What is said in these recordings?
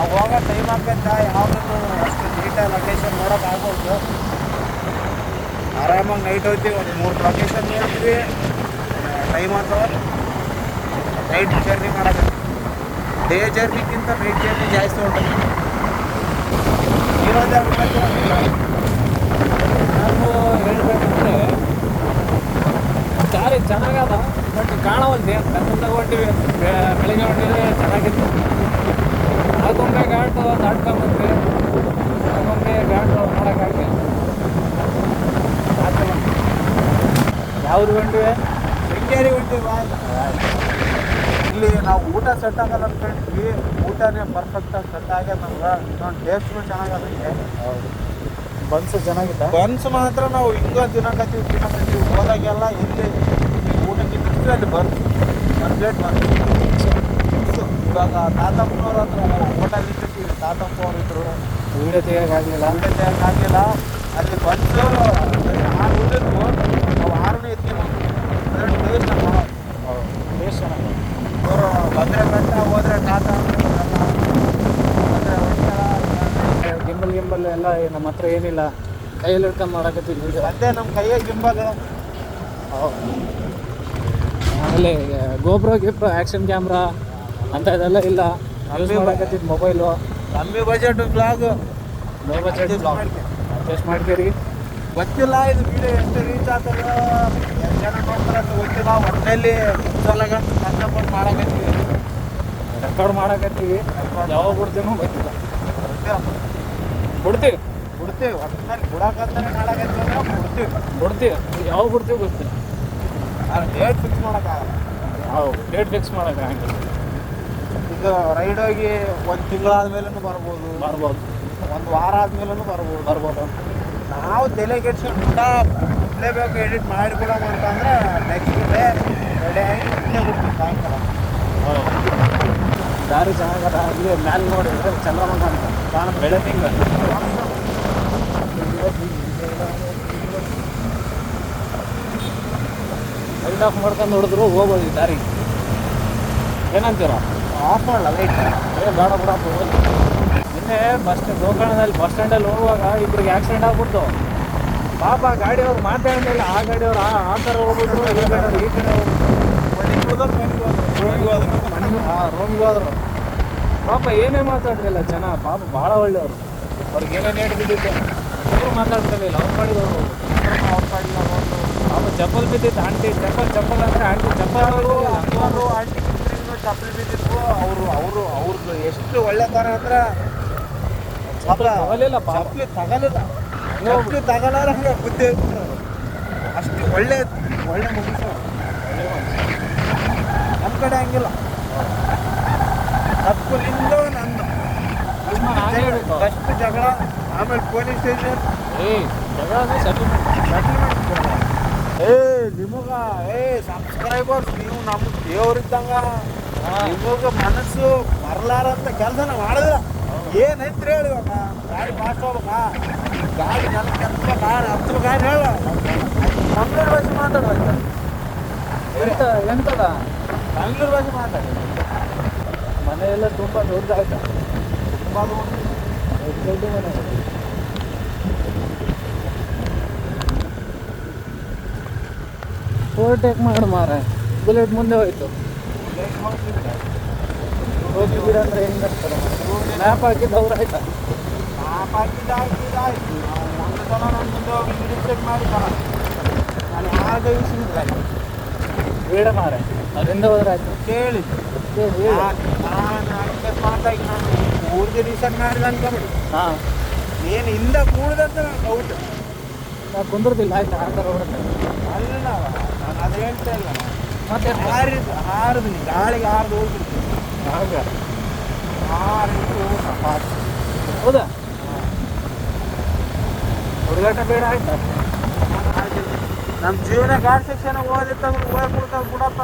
ನಾವು ಹೋಗೋ ಟೈಮ್ ಆಗತ್ತ ಯಾವ್ದು ಅಷ್ಟು ನೀಟಾಗಿ ಲೊಕೇಶನ್ ನೋಡೋಕ್ಕಾಗ್ಬೋದು. ಆರಾಮಾಗಿ ನೈಟ್ ಹೋಗ್ತೀವಿ, ಒಂದು 3 ಲೊಕೇಶನ್ ನೋಡ್ತೀವಿ. ಟೈಮ್ ಅಥವಾ ನೈಟ್ ಜರ್ನಿ ಮಾಡೋದು, ಡೇ ಜರ್ನಿಗಿಂತ ನೈಟ್ ಜರ್ನಿ ಜಾಸ್ತಿ ಹೊಂಟದೆ. ಇರೋದೇ ನಾವು ಹೇಳ್ಬೇಕಂದ್ರೆ ದಾರಿ ಚೆನ್ನಾಗದ, ಬಟ್ ಕಾಣವಲ್ದು. ಕತ್ತಲು ತಗೊಂಡಿವಿ, ಬೆಳಿಗ್ಗೆ ಹೊಂಟಿದ್ರೆ ಚೆನ್ನಾಗಿತ್ತು. ಆಗೊಂಬೆ ಘಾಟು ದಾಟ್ಕೊಂಡ್ಬಂದ್ವಿ, ಆಗೊಂಬೆ ಘಾಟು ನೋಡೋಕ್ಕಾಗಿ ಯಾವ್ದು ಹೊಂಟಿವೆ? ಶೃಂಗೇರಿ ಹೊಂಟಿವಿ. ಇಲ್ಲಿ ನಾವು ಊಟ ಸೆಟ್ ಆಗಲ್ಲ ಅಂದ್ಕೊಂಡಿದ್ವಿ, ಊಟನೇ ಪರ್ಫೆಕ್ಟಾಗಿ ಸೆಟ್ ಆಗ್ಯದ ನಮ್ಗೆ. ಇನ್ನೊಂದು ಟೇಸ್ಟ್ನು ಚೆನ್ನಾಗದಕ್ಕೆ. ಹೌದು, ಬನ್ಸು ಚೆನ್ನಾಗಿತ್ತ. ಬನ್ಸ್ ಮಾತ್ರ ನಾವು ಹಿಂಗೆ ತಿನ್ನಕತ್ತೀವಿ ಹೋದಾಗೆಲ್ಲ ಇಲ್ಲಿ ಊಟಕ್ಕೆ ತಿಂತೀವಿ, ಅಲ್ಲಿ ಬನ್ಸ್ 1 ಪ್ಲೇಟ್ ಬನ್ಸ್. ಇವಾಗ ತಾತಪ್ಪನವ್ರ ಹತ್ರ ಹೋಟೆಲ್ ಇಟ್ಟಿರ್ತೀವಿ, ತಾತಪ್ಪ ಅವ್ರು ಇದ್ರು, ವೀಡಿಯೋ ತೆಗಿಯೋಕ್ಕಾಗಲಿಲ್ಲ. ಅಲ್ಲಿ ಬನ್ಸು 6 ಉಳಿದ್ವು, ನಾವು 6ನೇ ಎತ್ತೀವಿ. ಅದ್ರ ಟೇಸ್ಟ್ ನಮ್ಮ ಟೇಸ್ಟ್ ಚೆನ್ನಾಗಿ. ಅವರು ಬಂದರೆ ಬೆಟ್ಟ ಹೋದರೆ ತಾತ ಗಿಂಬಲ್ ಎಲ್ಲ ನಮ್ಮ ಹತ್ರ ಏನಿಲ್ಲ, ಕೈಯಲ್ಲಿ ಹಿಡ್ಕೊಂಡು ಮಾಡಕತ್ತಿದ್ವಿ. ಅದೇ ನಮ್ಮ ಕೈಯಾಗ ಗಿಂಬಲ್. ಆಮೇಲೆ ಗೋಪ್ರೋ ಆ್ಯಕ್ಷನ್ ಕ್ಯಾಮ್ರಾ ಅಂತ ಇದೆಲ್ಲ ಇಲ್ಲ, ಯೂಸ್ ಮಾಡಕತ್ತಿದ್ದು ಮೊಬೈಲು. ಕಮ್ಮಿ budget blog, low budget blog adjust ಮಾಡ್ಕೇರಿ. ಗೊತ್ತಿಲ್ಲ ಇದು ವಿಡಿಯೋ ಎಷ್ಟು ರೀಚ್ ಆಗ್ತದೆ, ಎಷ್ಟು ಜನ ನೋಡ್ತಾರೆ ಅಂತ ಗೊತ್ತಿಲ್ಲ. ಒಟ್ಟಿನಲ್ಲಿ ಸಲಗ ಕಷ್ಟಪಟ್ಟು ಮಾಡಕತ್ತೀವಿ, ರೆಕಾರ್ಡ್ ಮಾಡಕತ್ತೀವಿ. ಯಾವಾಗ ಬಿಡ್ತೀನೋ ಗೊತ್ತಿಲ್ಲ, ಬಿಡ್ತೀವಿ ಒಟ್ಟಿನಲ್ಲಿ ಬಿಡಕಂತಾನೆ ಮಾಡಕತ್ತೀವಿ, ಬಿಡ್ತೀವಿ. ಯಾವಾಗ ಬಿಡ್ತೀವಿ ಗೊತ್ತಿಲ್ಲ. ಡೇಟ್ ಫಿಕ್ಸ್ ಮಾಡೋಕ್ಕಾಗಲ್ಲ. ಹೌದು, ಡೇಟ್ ಫಿಕ್ಸ್ ಮಾಡೋಕ್ಕಾಗಲ್ಲ. ಈಗ ರೈಡ್ ಹೋಗಿ 1 ತಿಂಗಳಾದ್ಮೇಲೂ ಬರ್ಬೋದು, 1 ವಾರ ಆದ್ಮೇಲೂ ಬರ್ಬೋದು. ನಾವು ತಲೆ ಕೆಡ್ಸ್ಕೊಂಡು ಬಿಡಲೇಬೇಕು, ಎಡಿಟ್ ಮಾಡಿಕೊಡೋಣ ಅಂತಂದ್ರೆ ನೆಕ್ಸ್ಟ್ ಡೇ ರೆಡಿ ಆಗಿ ಬಿಡ್ತೀವಿ ಸಾಯಂಕಾಲ. ದಾರಿ ಚೆನ್ನಾಗದ. ಇಲ್ಲಿ ಮ್ಯಾಲೆ ನೋಡಿದ್ರೆ ಚಂದ್ರಮಂಡ ಅಂತ ಕಾಣುತ್ತೆ, ಬೆಳೆ ತಿಂಗಳು. ಲೈಟ್ ಆಫ್ ಮಾಡ್ಕೊಂಡು ನೋಡಿದ್ರು ಹೋಗ್ಬೋದು ಈ ದಾರಿ. ಏನಂತೀರ? ಆಫ್ ಮಾಡಲ್ಲ ಲೈಟ್? ಬೇಡ ಬಿಡಪ್ಪ. ನಿನ್ನೆ ಗೋಕರ್ಣದಲ್ಲಿ ಬಸ್ ಸ್ಟ್ಯಾಂಡಲ್ಲಿ ಹೋಗುವಾಗ ಇಬ್ಬರಿಗೆ ಆಕ್ಸಿಡೆಂಟ್ ಆಗ್ಬಿಡ್ತು. ಪಾಪ ಗಾಡಿಯವ್ರು ಮಾತಾಡಲಿಲ್ಲ. ಆ ಗಾಡಿಯವ್ರು ಆ ಥರ ಹೋಗ್ಬಿಟ್ರು, ಈ ಗಾಡಿಯವ್ರು ಈ ಕಡೆ ರೋಮಿಗೆ ಹೋದ್ರು. ಪಾಪ ಏನೇ ಮಾತಾಡ್ತಿಲ್ಲ ಜನ. ಪಾಪ ಭಾಳ ಒಳ್ಳೆಯವರು, ಅವ್ರಿಗೆ ಏನೇನು ಹಿಡಿದಿದ್ದೆ ಅವರು ಮಾತಾಡ್ತಿರ್ಲಿಲ್ಲ. ಅವ್ರು ಮಾಡಿದವರು ಪಾಪ ಚಪ್ಪಲ್ ಬಿದ್ದಿತ್ತು. ಆಂಟಿ ಚಪ್ಪಲ್ ಅಂದರೆ ಆಂಟಿ ಚಪ್ಪಲಿ ಬಿದ್ದಿದ್ವು. ಅವ್ರದ್ದು ಎಷ್ಟು ಒಳ್ಳೆ ತರ ಅಂದ್ರೆ ತಗಲಿಲ್ಲ. ಚಪ್ಪಲಿ ತಗಲಾರ ಹಂಗೆ ಬುದ್ಧಿ ಅಷ್ಟು ಒಳ್ಳೆ ಮನುಷ್ಯ. ನಮ್ಮ ಕಡೆ ಹಂಗಿಲ್ಲ, ತಪ್ಪಲಿಂದ ನಂದು ಫಸ್ಟ್ ಜಗಳ, ಆಮೇಲೆ ಪೊಲೀಸ್ ಸ್ಟೇಷನ್, ನಿಮಗ ಸಬ್ಸ್ಕ್ರೈಬರ್ಸ್ ನೀವು ನಮ್ಗೆ ದೇವ್ರಿದ್ದಂಗ. ನಿಮಗೆ ಮನಸ್ಸು ಬರಲಾರಂತ ಕೆಲಸನ ಮಾಡಿದ್ರ ಏನೈತ್ರಿ ಹೇಳಿ. ಇವಾಗ ಗಾಡಿ ಫಾಸ್ಟ್ ಹೋಗ್ಬೇಕಾ, ಗಾಡಿ ನನಗೆ ಹತ್ಬೇಕಾ ಹೇಳ. ಮಂಗಳೂರು ಭಾಷೆ ಮಾತಾಡುವ, ಎಂತದ ಮಂಗಳೂರು ಭಾಷೆ ಮಾತಾಡಿ. ಮನೆಯೆಲ್ಲ ತುಂಬ ದೊಡ್ಡದಾಯ್ತಾ? ತುಂಬ ದೊಡ್ಡ ಮನೆ. ಓವರ್ಟೇಕ್ ಮಾಡು ಮಾರೆ, ಬುಲೆಟ್ ಮುಂದೆ ಹೋಯ್ತು. ಹೋಗಿ ಬಿಡ ಅಂದ್ರೆ ಹೆಂಗಾಗ್ತದೆ? ಮ್ಯಾಪ್ ಹಾಕಿದ್ದು ಅವ್ರು ಆಯ್ತಾ? ಮ್ಯಾಪ್ ಹಾಕಿದ್ದಾಯ್ತು. ಒಂದು ಸಲ ನನ್ನ ಮುಂದೆ ಹೋಗಿ ಡಿಟೆಕ್ಟ್ ಮಾಡಿ ನಾನು ಯಾರಿಗೆ ವಿಷಯ ಬೇಡ ಮಾರೆ, ಅದರಿಂದ ಹೋದ್ರೆ ಆಯ್ತು. ಕೇಳಿ ಮಾತಾಗಿ ನಾನು ಊರಿಗೆ ರೀಸೆಂಟ್ ಮಾಡಿದ ಅನ್ಕೊಂಬಿಡಿ. ಹಾಂ, ಏನು ಹಿಂದೆ ಕೂಡದಂತ ನಾನು ಡೌಟ್. ನಾವು ಕುಂದ್ರದಿಲ್ಲ ಆಯ್ತು. ಆ ಥರ ಹೊರಟೆ ಅಲ್ಲ, ನಾನು ಅದು ಹೇಳ್ತಾ ಇಲ್ಲ. ಮತ್ತೆ ಹಾರಿದ್ನಿ, ಗಾಳಿಗೆ ಹಾರಿದು ಹೋಗ್ಬಿಡ್ತೀನಿ. ಆಗ ಹಾರಿದ್ದು ಹೌದಾ? ಹುಡುಗಾಟ ಬೇಡ ಆಯ್ತಾ? ನಮ್ಮ ಜೀವನ ಗಾಡಿ ಸೆಕ್ಷನ್ ಓದಿತ್ತಂದ್ರೆ ಹೋಗ್ಬಿಡ್ತಾವ ಬಿಡಪ್ಪ.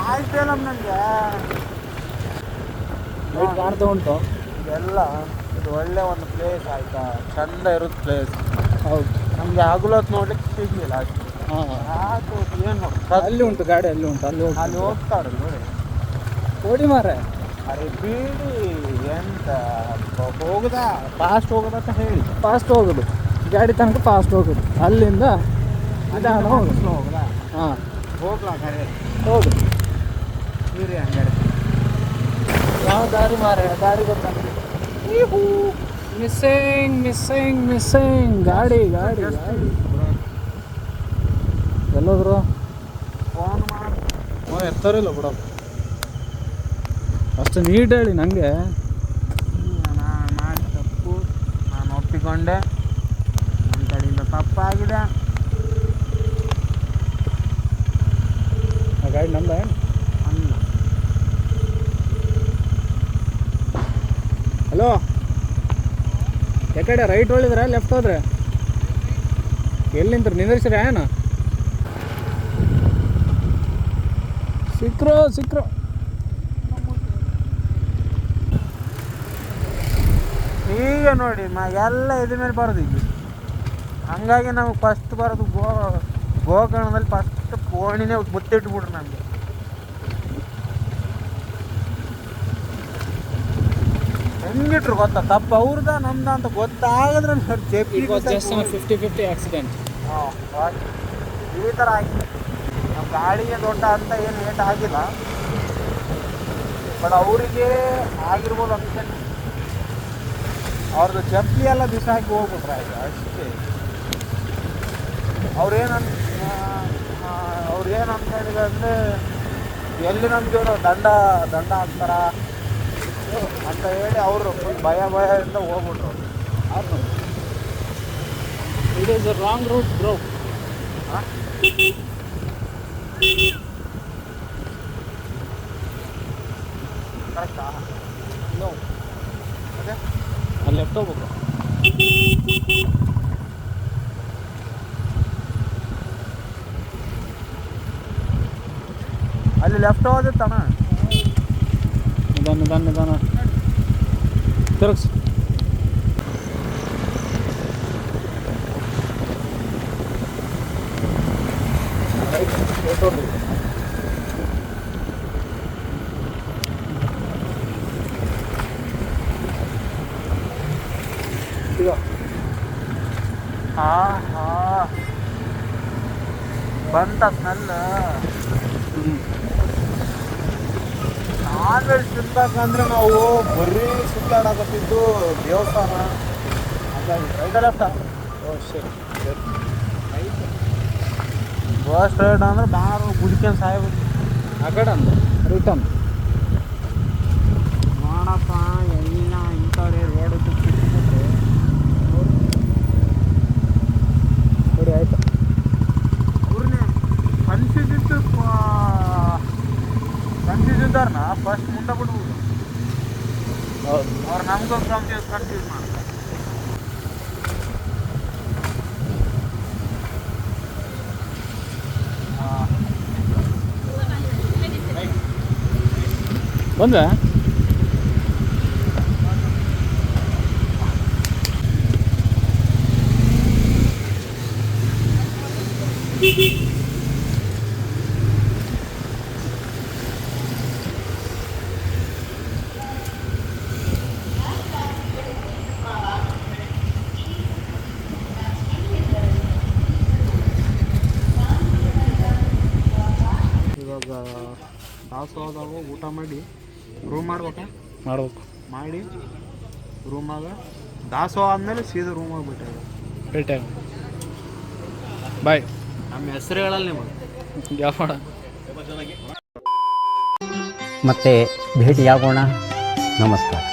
ಆಯ್ತು ನಮ್ಮ ನನಗೆ ಕಾಣ್ತಾ ಉಂಟು ಇದೆಲ್ಲ. ಇದು ಒಳ್ಳೆ ಒಂದು ಪ್ಲೇಸ್ ಆಯ್ತಾ, ಚಂದ ಇರೋದು ಪ್ಲೇಸ್. ಹೌದು, ನಮಗೆ ಹಗಲೊತ್ತು ನೋಡ್ಲಿಕ್ಕೆ ಸಿಗಲಿಲ್ಲ ಅಷ್ಟು. ಹಾಂ, ಆಯ್ತು, ಏನು ಅಲ್ಲಿ ಉಂಟು ಗಾಡಿ, ಅಲ್ಲಿ ಉಂಟು. ಅಲ್ಲಿ ಅಲ್ಲಿ ಹೋಗ್ತಾರೆ ನೋಡಿ. ಓಡಿ ಮಾರೆ, ಅರೆ ಬೀಡಿ ಎಂತ ಹೋಗುದಾ ಫಾಸ್ಟ್ ಹೋಗೋದಂತ ಹೇಳಿ ಫಾಸ್ಟ್ ಹೋಗೋದು, ಗಾಡಿ ತನಕ ಫಾಸ್ಟ್ ಹೋಗೋದು, ಅಲ್ಲಿಂದ ನಿಧಾನ ಹೋಗೋದು. ಸ್ಲೋ ಹೋಗುದಾ? ಹಾಂ ಹೋಗ್ಲಾ ಖರೆ ಹೌದು. ಇವ್ರಿ ಹಂಗಾರೆ ಯಾವ ದಾರಿ ಮಾರ, ದಾರಿ ಗೊತ್ತಾಗ ಮಿಸ್ಸಿಂಗ್ ಮಿಸ್ಸಿಂಗ್ ಮಿಸ್ಸಿಂಗ್. ಗಾಡಿ ಗಾಡಿ ಗಾಡಿ ಎಲ್ಲೋದ್ರು? ಫೋನ್ ಮಾಡಿ ಎತ್ತಾರಿಲ್ಲ ಬಿಡ, ಅಷ್ಟು ನೀಟ್ ಹೇಳಿ ನನಗೆ. ನಾನು ಮಾಡಿ ತಪ್ಪು, ನಾನು ಒಪ್ಪಿಕೊಂಡೆ, ನನ್ನ ಕಡೆಯಿಂದ ತಪ್ಪಾಗಿದೆ. ಆ ಗಾಡಿ ನಂದ ಅಲ್ಲ ಹಲೋ, ಯಾಕಡೆ ರೈಟ್ ಹೊಳಿದ್ರೆ ಲೆಫ್ಟ್ ಹೋದ್ರೆ ಎಲ್ಲಿ ನಿಂತ್ರು? ನಿಂದ್ರಿಸ್ರಿ ಏನ? ಸಿಕ್ರೋ ಸಿಕ್ರೋ. ಈಗ ನೋಡಿ ಎಲ್ಲ ಇದ್ರ ಮೇಲೆ ಬರೋದು ಇಲ್ಲಿ. ಹಂಗಾಗಿ ನಮಗೆ ಫಸ್ಟ್ ಬರೋದು ಗೋಕರ್ಣದಲ್ಲಿ ಫಸ್ಟ್ ಫೋಣಿನೇ ಮುತ್ತಿಟ್ಬಿಡ್ರಿ ನಮಗೆ. ಹೆಂಗಿಟ್ರು ಗೊತ್ತಾ? ತಪ್ಪು ಅವ್ರದ ನಮ್ದ ಅಂತ ಗೊತ್ತಾಗಿದ್ರೆ ಸೇಫ್ಟಿ 50-50 ಆಕ್ಸಿಡೆಂಟ್. ಈ ಥರ ಆಗಿದೆ. ನಮ್ಮ ಗಾಡಿಗೆ ದೊಡ್ಡ ಅಂತ ಏನು ಏಟ್ ಆಗಿಲ್ಲ, ಬಟ್ ಅವರಿಗೆ ಆಗಿರ್ಬೋದು ಅಂತ. ಅವ್ರದ್ದು ಚಪ್ಪಲಿ ಎಲ್ಲ ದಿವಸ ಹಾಕಿ ಹೋಗ್ಬಿಟ್ರೆ ಆಯ್ತು ಅಷ್ಟೇ. ಅವ್ರೇನು ಅನ್ಕೊಂಡಿದೆ ಅಂದರೆ ಎಲ್ಲಿ ನಮಗೆ ದಂಡ ಹಾಕ್ತಾರ ಅಂತ ಹೇಳಿ ಅವರು ಭಯದಿಂದ ಹೋಗ್ಬಿಟ್ರು. It is a wrong route bro. ಕರೆಕ್ಟಾ? ನೋ, ಅದೇ ಅಲ್ಲಿ ಲೆಫ್ಟ್ ಹೋಗ್ಬೇಕು. ಅಲ್ಲಿ ಲೆಫ್ಟ್ ಹೋದಿತ್ತಣ್ಣ. ನಿಧಾನ ನಿಧಾನ ನಿಧಾನ ತಿರುಗಿಸಿ. ಈಗ ಬಂತ ಸ್ಮೆಲ್. ನಾನ್ ವೆಜ್ ತಿನ್ಬೇಕಂದ್ರೆ ನಾವು ಬರೀ ಸುತ್ತಾಡಕತ್ತಿದ್ದು ದೇವಸ್ಥಾನ. ಹಾಗಾಗಿ ರೈಟ್ ಲೆಫ್ಟ್ ಸರಿ ಫಸ್ಟ್ ರೈಟ್ ಅಂದ್ರೆ ಬಾರು ಗುಡಿಕೊಂಡು ಸಾಯ್ಬೇಕು. ಆ ಕಡೆ ಅಂದ ರಿಟರ್ನ್ ನೋಡಪ್ಪ ಎಲ್ಲ ಇಂಥವ್ರೆ ರೋಡ್ ಬಿಟ್ಬಿಟ್ರೆ ಸರಿ ಆಯ್ತು. ಅವ್ರನ್ನೇ ಕನ್ಫ್ಯೂಸ್ ಇದ್ದಾರನ್ನ ಫಸ್ಟ್ ಮುಂದೆ ಬಿಡ್ಬೋದು. ಹೌದು. ಅವ್ರು ನಮಗೂ ಕನ್ಫ್ಯೂಸ್ ಮಾಡ್ತಾರೆ. ಬಂದ್ರೆ ಇವಾಗ ದಾಸೋಹದಾಗ ಊಟ ಮಾಡಿ ರೂಮ್ ಮಾಡ್ಬೇಕಾ? ಮಾಡ್ಬೇಕು. ಮಾಡಿ ರೂಮಾಗ ದಾಸೋಹ ಆದಮೇಲೆ ಸೀದಾ ರೂಮಾಗ ಬಿಟ್ಟಾಗ ಭೇಟಿ ಬಾಯ್. ನಮ್ಮ ಹೆಸರು ಹೇಳಲ್ಲ ನೀವು ಯಾವ ಮತ್ತೆ ಭೇಟಿಯಾಗೋಣ. ನಮಸ್ಕಾರ.